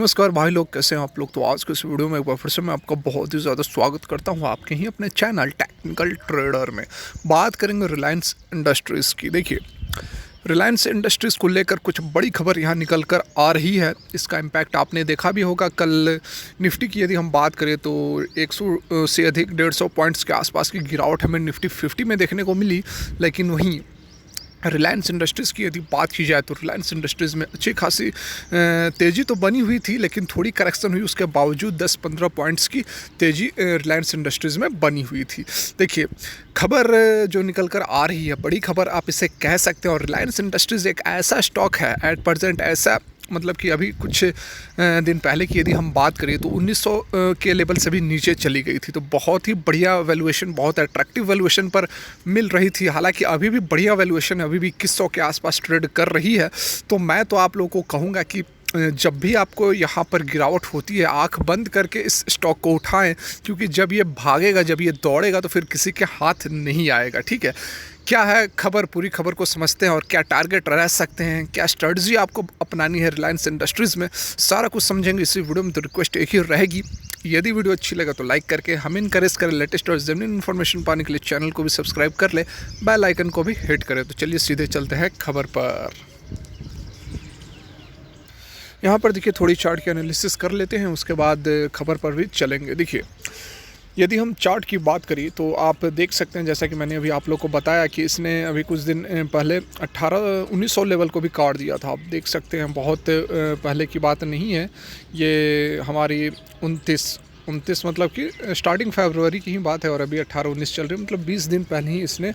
नमस्कार भाई लोग, कैसे हैं आप लोग। तो आज के इस वीडियो में एक बार फिर से मैं आपका बहुत ही ज़्यादा स्वागत करता हूं आपके ही अपने चैनल टेक्निकल ट्रेडर में। बात करेंगे रिलायंस इंडस्ट्रीज़ की। देखिए, रिलायंस इंडस्ट्रीज़ को लेकर कुछ बड़ी खबर यहां निकल कर आ रही है। इसका इम्पैक्ट आपने देखा भी होगा। कल निफ्टी की यदि हम बात करें तो 100 से अधिक 150 पॉइंट्स के आसपास की गिरावट हमें निफ्टी 50 में देखने को मिली। लेकिन वहीं रिलायंस इंडस्ट्रीज़ की यदि बात की जाए तो रिलायंस इंडस्ट्रीज़ में अच्छी खासी तेज़ी तो बनी हुई थी, लेकिन थोड़ी करेक्शन हुई। उसके बावजूद 10-15 पॉइंट्स की तेज़ी रिलायंस इंडस्ट्रीज़ में बनी हुई थी। देखिए, खबर जो निकल कर आ रही है, बड़ी खबर आप इसे कह सकते हैं। और रिलायंस इंडस्ट्रीज़ एक ऐसा स्टॉक है एट प्रेजेंट, ऐसा मतलब कि अभी कुछ दिन पहले की यदि हम बात करें तो 1900 के लेवल से भी नीचे चली गई थी। तो बहुत ही बढ़िया वैल्यूएशन, बहुत अट्रैक्टिव वैल्यूएशन पर मिल रही थी। हालांकि अभी भी बढ़िया वैल्यूएशन, अभी भी 2100 के आसपास ट्रेड कर रही है। तो मैं तो आप लोगों को कहूँगा कि जब भी आपको यहाँ पर गिरावट होती है, आंख बंद करके इस स्टॉक को उठाएं, क्योंकि जब ये भागेगा, जब ये दौड़ेगा तो फिर किसी के हाथ नहीं आएगा। ठीक है, क्या है खबर, पूरी खबर को समझते हैं और क्या टारगेट रह सकते हैं, क्या स्ट्रेटजी आपको अपनानी है रिलायंस इंडस्ट्रीज़ में, सारा कुछ समझेंगे इसी वीडियो में। तो रिक्वेस्ट एक ही रहेगी, यदि वीडियो अच्छी लगे तो लाइक करके हमें इनकरेज करें। लेटेस्ट और जेन्युइन इन्फॉर्मेशन पाने के लिए चैनल को भी सब्सक्राइब कर ले, बेल आइकन को भी हिट करें। तो चलिए सीधे चलते हैं खबर पर। यहाँ पर देखिए, थोड़ी चार्ट की एनालिसिस कर लेते हैं, उसके बाद खबर पर भी चलेंगे। देखिए, यदि हम चार्ट की बात करें तो आप देख सकते हैं, जैसा कि मैंने अभी आप लोग को बताया कि इसने अभी कुछ दिन पहले 1900 लेवल को भी काट दिया था। आप देख सकते हैं, बहुत पहले की बात नहीं है ये। हमारी 29 मतलब कि स्टार्टिंग फरवरी की ही बात है और अभी 18-19 चल रही है। मतलब 20 दिन पहले ही इसने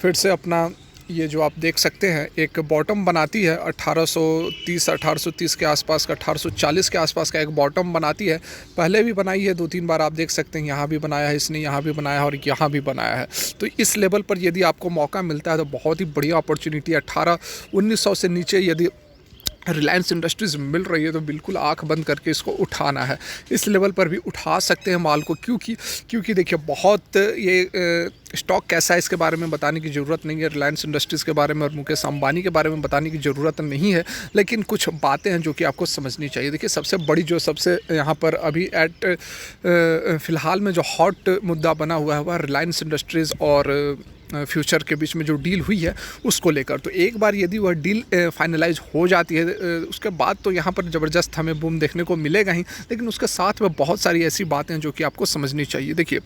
फिर से अपना ये जो आप देख सकते हैं एक बॉटम बनाती है। 1830 के आसपास का, 1840 के आसपास का एक बॉटम बनाती है। पहले भी बनाई है 2-3 बार, आप देख सकते हैं। यहाँ भी बनाया है इसने, यहाँ भी बनाया है और यहाँ भी बनाया है। तो इस लेवल पर यदि आपको मौका मिलता है तो बहुत ही बढ़िया अपॉर्चुनिटी। 1800-1900 से नीचे यदि रिलायंस इंडस्ट्रीज़ मिल रही है तो बिल्कुल आंख बंद करके इसको उठाना है। इस लेवल पर भी उठा सकते हैं माल को, क्योंकि देखिए, बहुत ये स्टॉक कैसा है इसके बारे में बताने की ज़रूरत नहीं है। रिलायंस इंडस्ट्रीज़ के बारे में और मुकेश अंबानी के बारे में बताने की ज़रूरत नहीं है, लेकिन कुछ बातें हैं जो कि आपको समझनी चाहिए। देखिए, सबसे बड़ी जो सबसे यहाँ पर अभी फ़िलहाल में जो हॉट मुद्दा बना हुआ है वह रिलायंस इंडस्ट्रीज़ और फ्यूचर के बीच में जो डील हुई है उसको लेकर। तो एक बार यदि वह डील फाइनलाइज हो जाती है उसके बाद तो यहाँ पर ज़बरदस्त हमें बूम देखने को मिलेगा ही, लेकिन उसके साथ में बहुत सारी ऐसी बातें हैं जो कि आपको समझनी चाहिए। देखिए,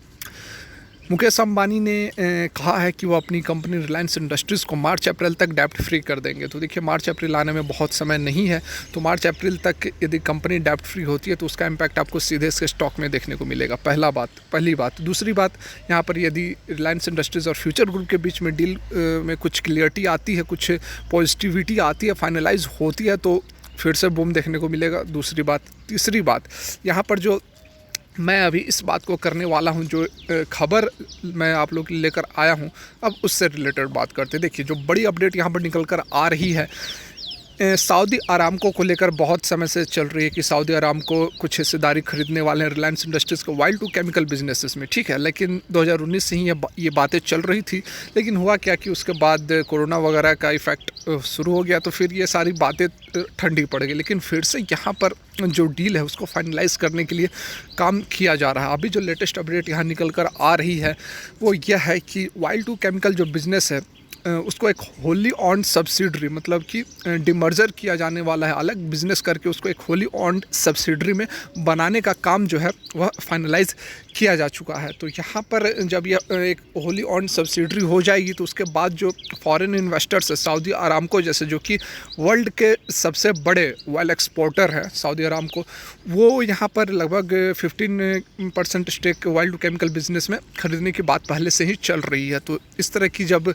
मुकेश अंबानी ने कहा है कि वो अपनी कंपनी रिलायंस इंडस्ट्रीज़ को मार्च अप्रैल तक डेब्ट फ्री कर देंगे। तो देखिए, मार्च अप्रैल आने में बहुत समय नहीं है। तो मार्च अप्रैल तक यदि कंपनी डेब्ट फ्री होती है तो उसका इम्पैक्ट आपको सीधे इसके स्टॉक में देखने को मिलेगा। पहली बात। दूसरी बात, यहाँ पर यदि रिलायंस इंडस्ट्रीज़ और फ्यूचर ग्रुप के बीच में डील में कुछ क्लियरिटी आती है, कुछ पॉजिटिविटी आती है, फाइनलाइज होती है, तो फिर से बूम देखने को मिलेगा। दूसरी बात। तीसरी बात, यहाँ पर जो मैं अभी इस बात को करने वाला हूं, जो खबर मैं आप लोग के लिए लेकर आया हूं, अब उससे रिलेटेड बात करते हैं। देखिए, जो बड़ी अपडेट यहां पर निकल कर आ रही है, सऊदी अरामको को लेकर बहुत समय से चल रही है कि सऊदी अरामको कुछ हिस्सेदारी खरीदने वाले हैं रिलायंस इंडस्ट्रीज़ को वाइल्ड टू केमिकल बिजनेसेस में। ठीक है, लेकिन 2019 से ही ये बातें चल रही थी। लेकिन हुआ क्या कि उसके बाद कोरोना वगैरह का इफ़ेक्ट शुरू हो गया, तो फिर ये सारी बातें ठंडी पड़ गई। लेकिन फिर से यहाँ पर जो डील है उसको फाइनलाइज करने के लिए काम किया जा रहा है। अभी जो लेटेस्ट अपडेट यहाँ निकल कर आ रही है वो यह है कि वाइल्ड टू केमिकल जो बिज़नेस है उसको एक होली ऑन्ड सब्सिडरी, मतलब कि डिमर्जर किया जाने वाला है। अलग बिजनेस करके उसको एक होली ऑन्ड सब्सिडरी में बनाने का काम जो है वह फाइनलाइज किया जा चुका है। तो यहाँ पर जब यह एक होली ऑन्ड सब्सिडरी हो जाएगी तो उसके बाद जो फॉरेन इन्वेस्टर्स है, सऊदी अरामको जैसे, जो कि वर्ल्ड के सबसे बड़े ऑयल एक्सपोर्टर है सऊदी अरामको, वो यहाँ पर लगभग 15% stake oil to chemical business में खरीदने की बात पहले से ही चल रही है। तो इस तरह की जब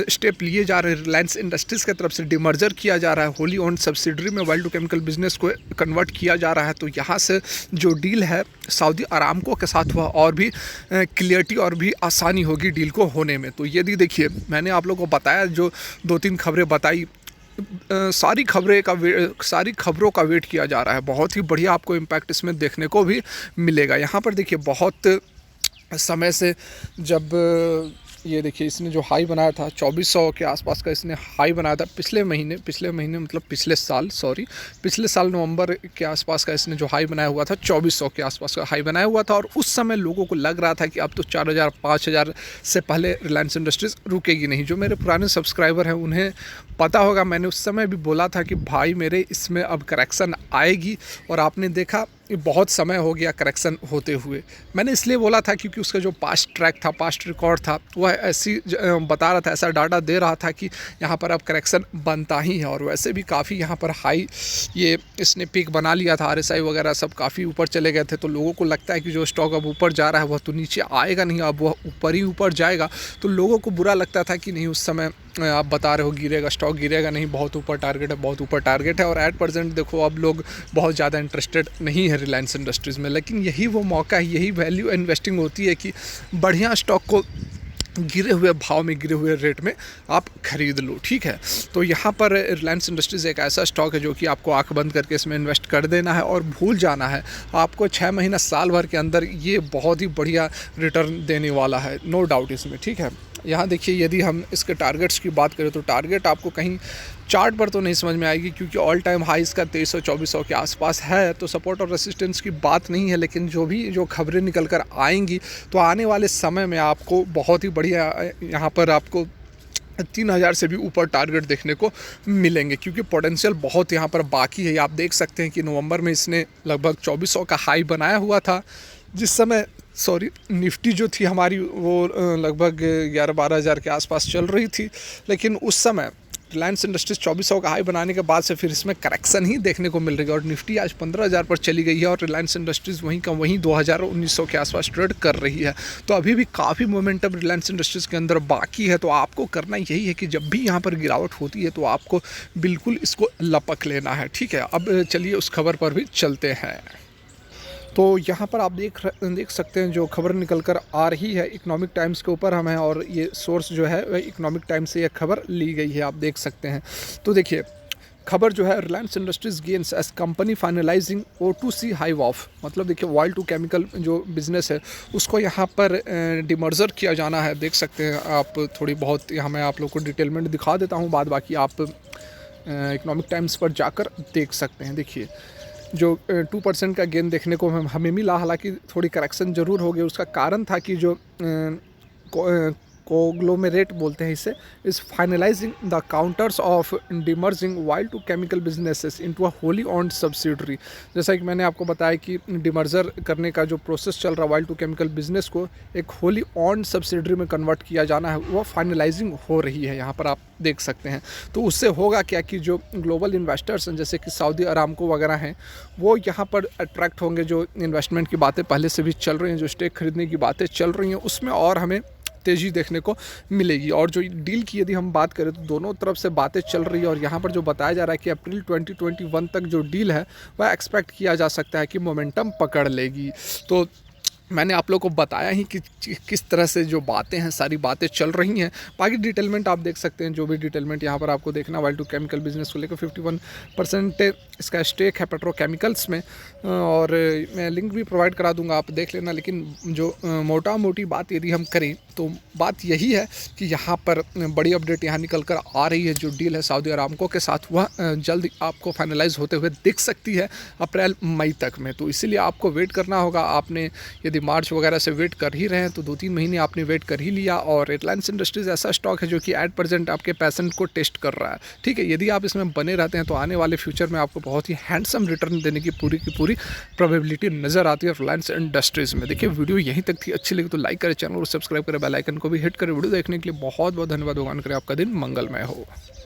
स्टेप लिए जा रहे हैं, रिलायंस इंडस्ट्रीज़ की तरफ से डिमर्जर किया जा रहा है, होली ऑन सब्सिडरी में ऑयल टू केमिकल बिजनेस को कन्वर्ट किया जा रहा है, तो यहाँ से जो डील है सऊदी अरामको के साथ हुआ और भी क्लियरिटी और भी आसानी होगी डील को होने में। तो यदि देखिए, मैंने आप लोगों को बताया, जो 2-3 खबरें बताई, सारी खबरों का वेट किया जा रहा है। बहुत ही बढ़िया आपको इम्पैक्ट इसमें देखने को भी मिलेगा। यहाँ पर देखिए, बहुत समय से जब ये देखिए इसने जो हाई बनाया था 2400 के आसपास का इसने हाई बनाया था पिछले महीने मतलब पिछले साल, सॉरी, पिछले साल नवंबर के आसपास का इसने जो हाई बनाया हुआ था 2400 के आसपास का हाई बनाया हुआ था। और उस समय लोगों को लग रहा था कि अब तो 4000 5000 से पहले रिलायंस इंडस्ट्रीज़ रुकेगी नहीं। जो मेरे पुराने सब्सक्राइबर हैं उन्हें पता होगा, मैंने उस समय भी बोला था कि भाई मेरे इसमें अब करेक्शन आएगी, और आपने देखा ये बहुत समय हो गया करेक्शन होते हुए। मैंने इसलिए बोला था क्योंकि उसका जो पास्ट ट्रैक था, पास्ट रिकॉर्ड था, वह ऐसी बता रहा था, ऐसा डाटा दे रहा था कि यहाँ पर अब करेक्शन बनता ही है। और वैसे भी काफ़ी यहाँ पर हाई ये इसने पीक बना लिया था, RSI वगैरह सब काफ़ी ऊपर चले गए थे। तो लोगों को लगता है कि जो स्टॉक अब ऊपर जा रहा है वह तो नीचे आएगा नहीं, अब वह ऊपर ही ऊपर जाएगा। तो लोगों को बुरा लगता था कि नहीं, उस समय आप बता रहे हो गिरेगा, स्टॉक गिरेगा नहीं, बहुत ऊपर टारगेट है, बहुत ऊपर टारगेट है। और एट प्रेजेंट देखो अब लोग बहुत ज़्यादा इंटरेस्टेड नहीं है रिलायंस इंडस्ट्रीज़ में। लेकिन यही वो मौका है, यही वैल्यू इन्वेस्टिंग होती है कि बढ़िया स्टॉक को गिरे हुए भाव में, गिरे हुए रेट में आप खरीद लो, ठीक है। तो यहाँ पर रिलायंस इंडस्ट्रीज़ एक ऐसा स्टॉक है जो कि आपको आंख बंद करके इसमें इन्वेस्ट कर देना है और भूल जाना है। आपको 6 महीना साल भर के अंदर ये बहुत ही बढ़िया रिटर्न देने वाला है, नो डाउट इसमें, ठीक है। यहाँ देखिए यदि हम इसके टारगेट्स की बात करें तो टारगेट आपको कहीं चार्ट पर तो नहीं समझ में आएगी, क्योंकि ऑल टाइम हाई इसका 2300-2400 के आसपास है। तो सपोर्ट और रेसिस्टेंस की बात नहीं है, लेकिन जो खबरें निकल कर आएंगी तो आने वाले समय में आपको बहुत ही बढ़िया यहाँ पर आपको 3000 से भी ऊपर टारगेट देखने को मिलेंगे, क्योंकि पोटेंशियल बहुत यहाँ पर बाकी है। आप देख सकते हैं कि नवंबर में इसने लगभग 2400 का हाई बनाया हुआ था, जिस समय निफ्टी जो थी हमारी वो लगभग 11-12 हज़ार के आसपास चल रही थी। लेकिन उस समय रिलायंस इंडस्ट्रीज़ 2400 का हाई बनाने के बाद से फिर इसमें करेक्शन ही देखने को मिल रही है, और निफ्टी आज 15000 पर चली गई है, और रिलायंस इंडस्ट्रीज़ वहीं का वहीं 2000-1900 के आसपास ट्रेड कर रही है। तो अभी भी काफ़ी मोमेंटम रिलायंस इंडस्ट्रीज़ के अंदर बाकी है। तो आपको करना यही है कि जब भी यहाँ पर गिरावट होती है तो आपको बिल्कुल इसको लपक लेना है, ठीक है। अब चलिए उस खबर पर भी चलते हैं। तो यहाँ पर आप देख सकते हैं जो खबर निकल कर आ रही है इकोनॉमिक टाइम्स के ऊपर हम हैं, और ये सोर्स जो है वह इकोनॉमिक टाइम्स से यह खबर ली गई है, आप देख सकते हैं। तो देखिए खबर जो है, Reliance Industries gains as company finalising O2C hive off, मतलब देखिए ऑयल टू केमिकल जो बिज़नेस है उसको यहाँ पर डिमर्जर किया जाना है। देख सकते हैं आप, थोड़ी बहुत यहाँ मैं आप लोग को डिटेलमेंट दिखा देता हूँ, बाद बाकी आप इकोनॉमिक टाइम्स पर जाकर देख सकते हैं। देखिए जो 2% का गेन देखने को हमें मिला, हालांकि थोड़ी करेक्शन ज़रूर हो गई। उसका कारण था कि जो कोग्लोमेरेट बोलते हैं इसे, is finalising the contours of demerging wild two chemical businesses into a wholly owned subsidiary. जैसा कि मैंने आपको बताया कि डिमर्जर करने का जो प्रोसेस चल रहा है वाइल्ड टू केमिकल बिजनेस को एक होली ऑन्ड सब्सिडरी में कन्वर्ट किया जाना है, वो फाइनलाइजिंग हो रही है, यहाँ पर आप देख सकते हैं। तो उससे होगा क्या कि जो ग्लोबल इन्वेस्टर्स हैं जैसे कि सऊदी अरामको वगैरह हैं, वो यहाँ पर अट्रैक्ट होंगे। जो इन्वेस्टमेंट की बातें पहले से भी चल रही हैं, जो स्टेक खरीदने की बातें चल रही हैं, उसमें और हमें तेज़ी देखने को मिलेगी। और जो डील की यदि हम बात करें तो दोनों तरफ से बातें चल रही है, और यहाँ पर जो बताया जा रहा है कि अप्रैल 2021 तक जो डील है वह एक्सपेक्ट किया जा सकता है कि मोमेंटम पकड़ लेगी। तो मैंने आप लोगों को बताया ही कि किस तरह से जो बातें हैं, सारी बातें चल रही हैं। बाकी डिटेलमेंट आप देख सकते हैं, जो भी डिटेलमेंट यहाँ पर आपको देखना, वाइल्ड टू केमिकल बिजनेस को लेकर 51% इसका स्टेक है पेट्रोकेमिकल्स में, और मैं लिंक भी प्रोवाइड करा दूंगा, आप देख लेना। लेकिन जो मोटा मोटी बात यदि हम करें तो बात यही है कि यहाँ पर बड़ी अपडेट यहाँ निकल कर आ रही है। जो डील है सऊदी अरामको के साथ वह जल्द आपको फाइनलाइज होते हुए दिख सकती है अप्रैल मई तक में। तो इसीलिए आपको वेट करना होगा। आपने यदि मार्च वगैरह से वेट कर ही रहे हैं तो 2-3 महीने आपने वेट कर ही लिया। और रिलायंस इंडस्ट्रीज़ ऐसा स्टॉक है जो कि एट प्रेजेंट आपके पैसेंट को टेस्ट कर रहा है, ठीक है। यदि आप इसमें बने रहते हैं तो आने वाले फ्यूचर में आपको बहुत ही हैंडसम रिटर्न देने की पूरी प्रोबेबिलिटी नज़र आती है रिलायंस इंडस्ट्रीज़ में। देखिए वीडियो यहीं तक थी, अच्छी लगी तो लाइक करें, चैनल को सब्सक्राइब करें, बेल आइकन को भी हिट करें। वीडियो देखने के लिए बहुत बहुत धन्यवाद। भगवान करे आपका दिन मंगलमय हो।